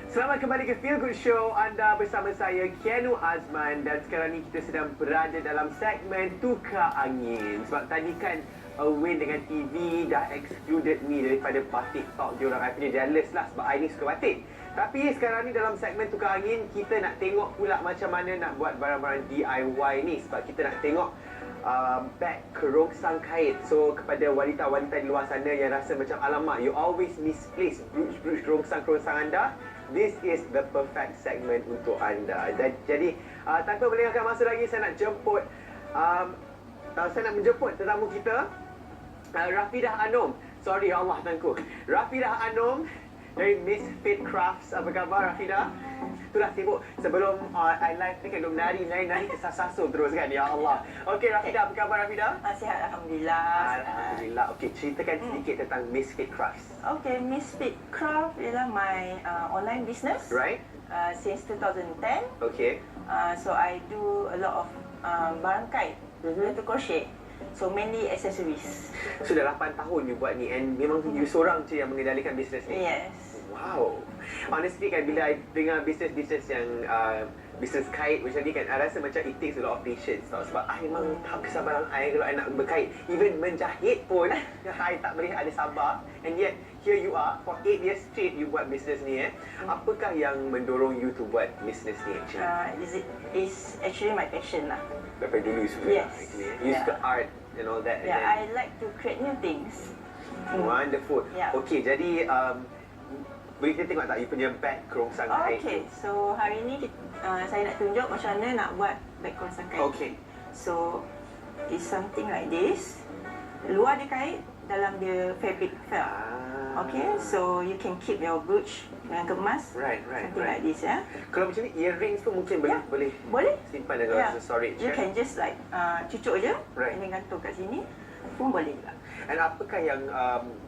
Selamat kembali ke Feel Good Show. Anda bersama saya, Keanu Azman. Dan sekarang ni kita sedang berada dalam segmen Tukar Angin. Sebab tadi kan Win dengan TV dah excluded me daripada batik talk diorang. I punya jealous lah sebab I ni suka batik. Tapi sekarang ni dalam segmen Tukar Angin, kita nak tengok pula macam mana nak buat barang-barang DIY ni. Sebab kita nak tengok bag kerongsang kait. So kepada wanita-wanita di luar sana yang rasa macam alamak, you always misplace brooch kerongsang anda, this is the perfect segment untuk anda. Jadi tanpa melengahkan masa lagi, saya nak menjemput tetamu kita, Rafidah Anum. Sorry Allah tangku. Rafidah Anum dari MisFydKrafts. Apa khabar Rafidah? Itulah sibuk. Sebelum I live ni kan duk nari kesasasur terus kan. Ya Allah. Okey Rafidah, apa khabar Rafidah? Sihat Alhamdulillah. Alhamdulillah. Okey, ceritakan sedikit tentang MisFydKrafts. Okay, MisFydKrafts ialah my online business. Right. Since 2010. Okay. So I do a lot of barang kait, to crochet. So mainly accessories. Sudah 8 tahun you buat ni, and memang you seorang je yang mengendalikan bisnes ni? Yes. Wow. Honestly kan, bila I dengar bisnes-bisnes yang bisnes kait macam ni kan, I rasa macam it takes a lot of patience tau. Sebab I memang tak kesabaran I kalau I nak berkait. Even menjahit pun, I tak boleh ada sabar. And yet, here you are, for 8 years straight you buat bisnes ni Apakah yang mendorong you to buat bisnes ni actually? It's actually my passion lah. Daripada dulu sebenarnya. Yes. You suka art and all that. Yeah, I like to create new things. Wonderful. Yeah. Okay, jadi boleh kita tengok tak you punya bag kerongsang kait? Okay, so hari ni saya nak tunjuk macam mana nak buat bag kerongsang kait. Okay. So, it's something like this. Luar dia kait, dalam dia fabric felt. Okay, so you can keep your brooch dengan kemas. Right. Something like this, ya. Kalau macam ni, earrings pun mungkin boleh simpan dalam storage. You can just like cucuk je, Right. and then gantung kat sini pun boleh juga. And apakah yang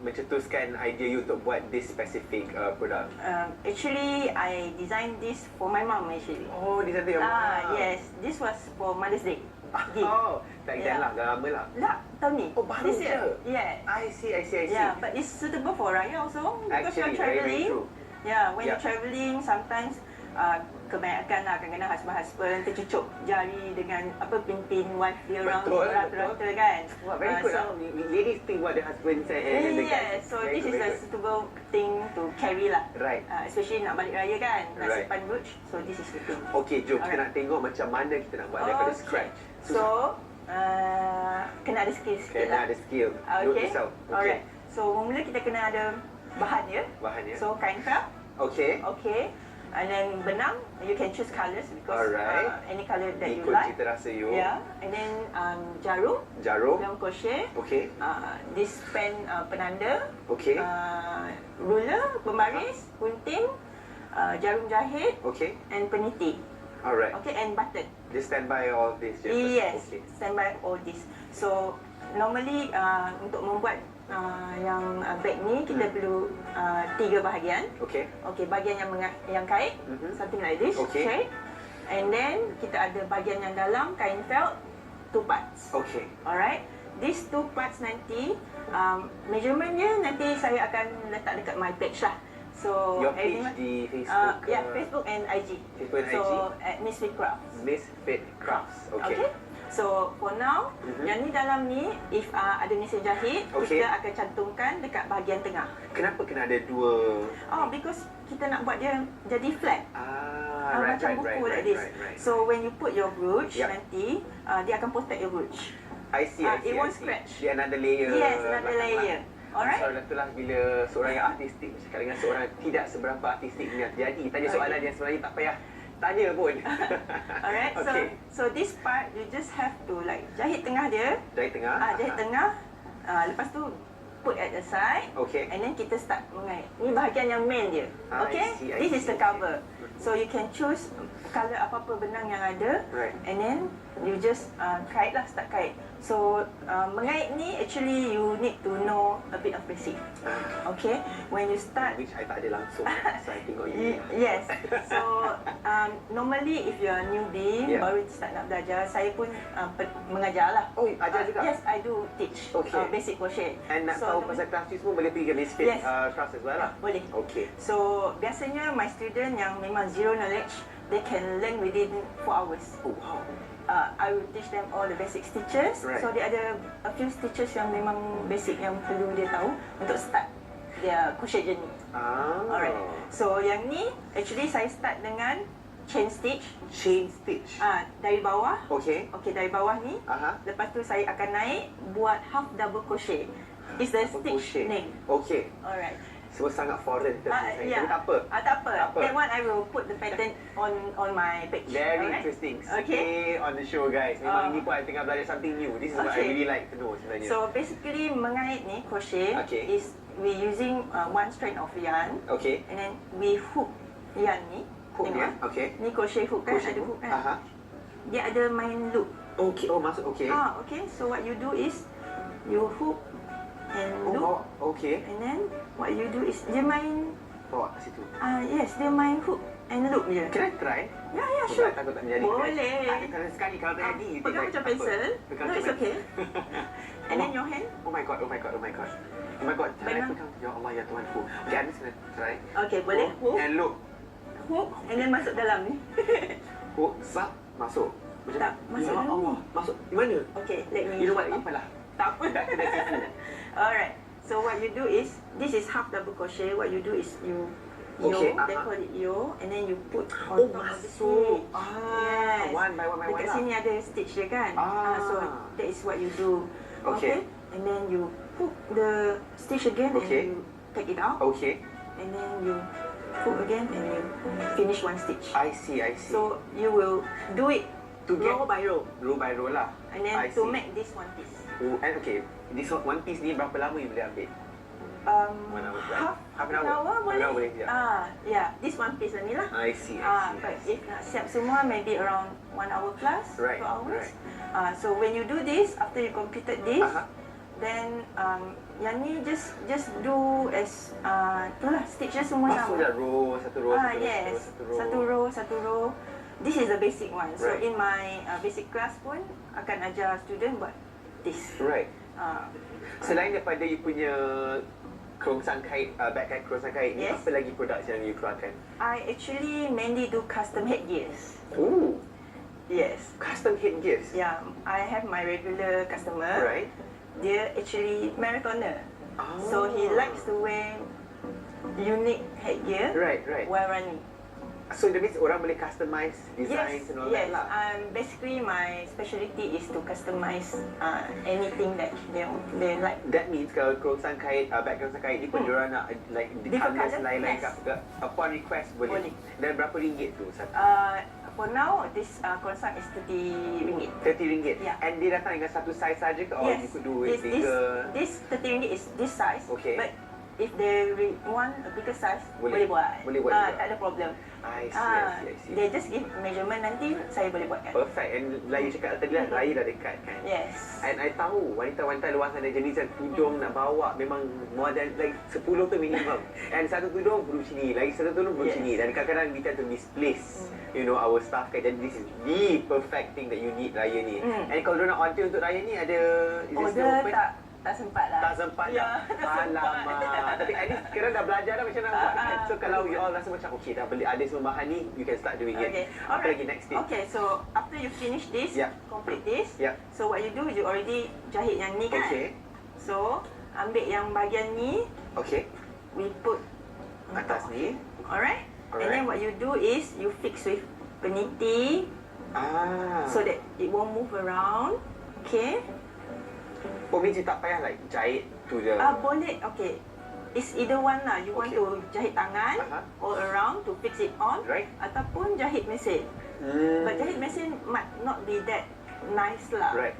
mencetuskan idea you untuk buat this specific product? Actually, I designed this for my mom actually. Oh, di sana yang Yes, this was for Mother's Day. Oh, tak ingat lah, dah lama lah. Tak, tahun ni. Oh, baru this year. je? Yeah. I see. Yeah, but it's suitable for Raya also because Actually, you're traveling. very true. Yeah, when you're traveling, sometimes kebanyakan lah kadang-kadang husband tercucuk jari dengan pin wife dia orang betul kan. Wah, very good lah. Ladies think what the husband said and the guys. So this is a suitable thing to carry lah. Right. Especially nak balik raya kan, nak simpan brooch. So this is the thing. Okay, jom kita nak tengok macam mana kita nak buat daripada scratch. So kena ada skill sikit lah. Kena ada skill. Note yourself. Alright. So mula kita kena ada bahan dia. So kain felt. Okay. And then benang, you can choose colours because any colour that you ikut like. cita rasa you. Yeah. And then jarum. Dalam crochet. Okay. This pen penanda. Okay. Ruler, pembaris, gunting, jarum jahit. Okay. And peniti. Alright. Okay, and button. Just stand by all this. Yes. Okay. Stand by all this. So normally untuk membuat yang bag ni kita perlu 3 bahagian. Okay, bahagian yang kait, something like this. Okay. And then kita ada bahagian yang dalam kain felt, 2 parts. Okay. Alright. These 2 parts nanti measurementnya nanti saya akan letak dekat my page lah. So your page di Facebook? Yeah, Facebook and IG. So at MisFydKrafts. MisFydKrafts. Okay. So for now, yang ni dalam ni, if ada mesin jahit, kita akan cantumkan dekat bahagian tengah. Kenapa kena ada 2? Because kita nak buat dia jadi flat. Macam buku like this. So when you put your brooch, nanti dia akan protect your brooch. I see. It won't scratch. Dia another layer. Yes, another layer. Alright. Soalan itulah bila seorang yang artistik bercakap dengan seorang tidak seberapa artistik ni. Jadi tanya soalan yang sebenarnya tak payah tanya pun. Alright. So this part you just have to like jahit tengah dia. Jahit tengah. Lepas tu put at the side. Okay. And then kita start mengait. Ni bahagian yang main dia. Okay. This is the cover. So you can choose color apa-apa benang yang ada. Right. And then you just kait lah, start kait. So mengait ni actually you need to know a bit of basic. Okay, when you start, which I tak ada langsung, so I tengok you. Yes. So normally if you are newbie, baru start nak belajar, saya pun mengajar lah. Oh, ajar juga? Yes, I do teach basic crochet. And nak tahu pasal crafts ni semua boleh pergi ke MisFydKrafts as well lah? Boleh. Okay. So biasanya my student yang memang zero knowledge, they can learn within 4 hours. Oh, wow. I will teach them all the basic stitches. Right. So dia ada a few stitches yang memang basic yang perlu dia tahu untuk start their crochet journey. Alright. So yang ni actually saya start dengan chain stitch. Chain stitch. Dari bawah. Okay. Okay, dari bawah ni. Lepas tu saya akan naik buat half double crochet. Is the stitch name. Okay. Alright. Semua sangat foreign term saya. Tapi tak apa. Tak apa. That one I will put the pattern on my page. Very interesting. Stay on the show, guys. Memang ini pun I tengah belajar something new. This is what I really like to know sebenarnya. So basically mengait ni crochet is we using one strand of yarn. Okay. And then we hook yarn ni. Hook yarn. Okay. Ni crochet hook kan, ada hook kan. Dia ada main loop. Okay. Oh, masuk. Okay. Okay. So what you do is you hook and loop. Okay. And then what you do is dia main bawa ke situ. Yes, dia main hook and loop je. Can I try? Yeah, sure. Takut tak menjadi. Boleh. Kalau sekali kalau tak jadi, pegang macam pensel. No, it's okay. And then your hand. Oh my god. Can I pegang? Ya Allah, ya Tuhanku. Okay, I'm just gonna try. Okay, boleh. Hook and loop. Hook and then masuk dalam ni. Hook, zap, masuk. Tak, masuk dalam ni. Masuk. Di mana? Okay, let me. You know what? Apalah. Tak apa. Alright. So what you do is, this is half double crochet. What you do is you they call it yo, and then you put on top of the stitch. Yes. One by one. Dekat sini ada stitch dia kan. So that is what you do. Okay. And then you hook the stitch again and you take it out. Okay. And then you hook again and you finish one stitch. I see. So you will do it row by row. Row by row lah. And then to make this one piece. Oh, and okay. This one piece ni berapa lama you boleh ambil? Half an hour boleh. Yeah, this one piece ni lah. I see. But if nak siap semua, maybe around 1 hour plus, 2 hours. So when you do this, after you completed this, then yang ni just do as itulah stitch je semua sama. Masuklah row, satu row. Yes, satu row. This is the basic one. So in my basic class pun akan ajar student buat this. Right. Selain daripada you punya kerongsang kait, back kait kerongsang kait ni, apa lagi produk yang you keluarkan? I actually mainly do custom headgears. Oh. Yes. Custom headgears? Yeah, I have my regular customer. Right. Dia actually marathoner. So he likes to wear unique headgear while running. So that means orang boleh customize designs and all that lah. Basically my specialty is to customize anything that they like. That means kalau kerongsang kait, back kerongsang kait ni pun diorang nak like the colours lain-lain upon request boleh. Dan berapa ringgit tu satu? For now, this kerongsang is RM30. RM30? Yeah. And dia datang dengan satu size saja ke? Or you could do it bigger? This RM30 is this size. Okay. But if they want a bigger size, boleh buat. Boleh buat juga. Tak ada problem. I see. They just give measurement, nanti saya boleh buatkan. Perfect. And like you cakap tadi lah, raya dah dekat kan? Yes. And I tahu wanita-wanita luar sana jenis yang tudung nak bawa memang more than like 10 tu minimum. And satu tudung perlu sini, lagi satu tudung perlu sini. Dan kadang-kadang we tend to misplace, you know, our stuff kan. Jadi this is the perfect thing that you need raya ni. And kalau nak order untuk raya ni ada, is it still open? Tak sempat lah. Tak sempat dah. Alamak. Tapi at least sekarang dah belajar dah macam nak buat kan. So kalau you all rasa macam okay dah beli ada semua bahan ni, you can start doing it. Apa lagi next step? Okay, so after you finish this, complete this. So what you do, you already jahit yang ni kan. Okay. So ambil yang bahagian ni. Okay. We put atas ni. Alright. And then what you do is you fix with peniti. So that it won't move around. Okay. Oh, means you tak payah like jahit to the... Boleh, okay. It's either one lah. You want to jahit tangan all around to fix it on. Right. Ataupun jahit mesin. But jahit mesin might not be that nice lah. Right.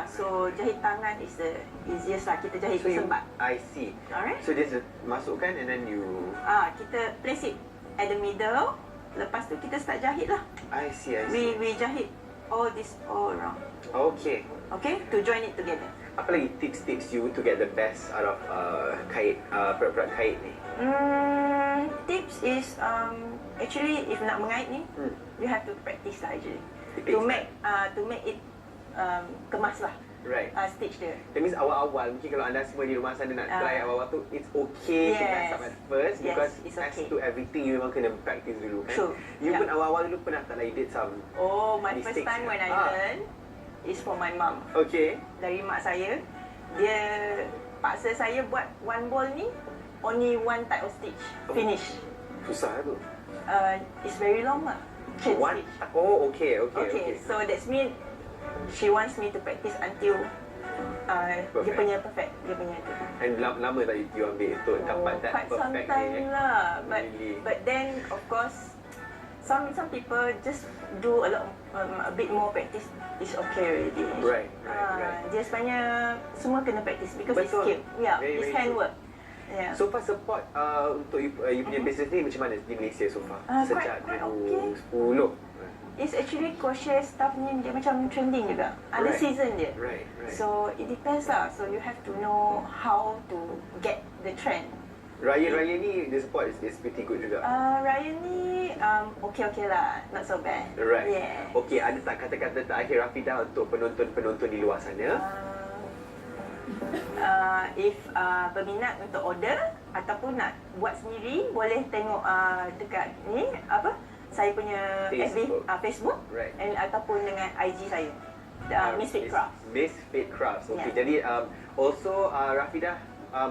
So jahit tangan is the easiest lah. Kita jahit sempat. I see. Alright. So this masukkan and then you... Kita place it at the middle. Lepas tu kita start jahit lah. I see. We jahit all this all around. Okay. Okay, to join it together. Apa lagi tips you to get the best out of kait, produk kait ni? Tips is actually if nak mengait ni, you have to practice lah actually. To make it kemas lah. Right. Stitch dia. That means awal-awal, mungkin kalau anda semua di rumah sana nak try awal-awal tu, it's okay to mess up at first because as to everything you memang kena practice dulu kan. True. You pun awal-awal dulu pernah tak like did some my first time when I learn is for my mum. Okay. Dari mak saya, dia paksa saya buat one ball ni only one type of stitch. Finish. Susah tu. It's very long lah. One? Oh, okay. So that's mean she wants me to practice until dia punya perfect, dia punya tu. And lama tak you ambil untuk dapat that quite perfect some time ni? lah. Really? But then of course some people just do a bit more practice is okay already. Right. Dia sebenarnya semua kena practice because it's skill. Yeah, it's handwork. Yeah. So far support untuk you punya business ni macam mana di Malaysia so far? Sejak quite okay. 2010. It's actually crochet stuff ni dia macam trending juga. Ada season dia. Right. So it depends lah. So you have to know how to get the trend. Raya ni the support is pretty good juga. Raya ni okay lah, not so bad. Right. Yeah. Okay, ada tak kata-kata terakhir Rafidah untuk penonton-penonton di luar sana? If berminat untuk order ataupun nak buat sendiri, boleh tengok dekat ni apa? Saya punya Facebook right. and ataupun dengan IG saya. MisFydKrafts. MisFydKrafts. Okay. Yeah. Jadi also Rafidah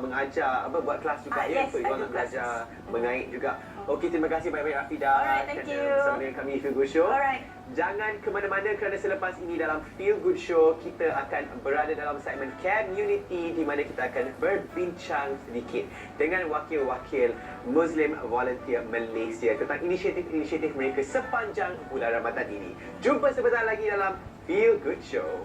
mengajar buat kelas juga untuk orang nak belajar mengait juga. Okey, terima kasih banyak-banyak Rafidah. Alright, thank you. Bersama dengan kami Feel Good Show. Alright. Jangan ke mana-mana kerana selepas ini dalam Feel Good Show kita akan berada dalam segmen Community di mana kita akan berbincang sedikit dengan wakil-wakil Muslim Volunteer Malaysia tentang inisiatif-inisiatif mereka sepanjang bulan Ramadan ini. Jumpa sebentar lagi dalam Feel Good Show.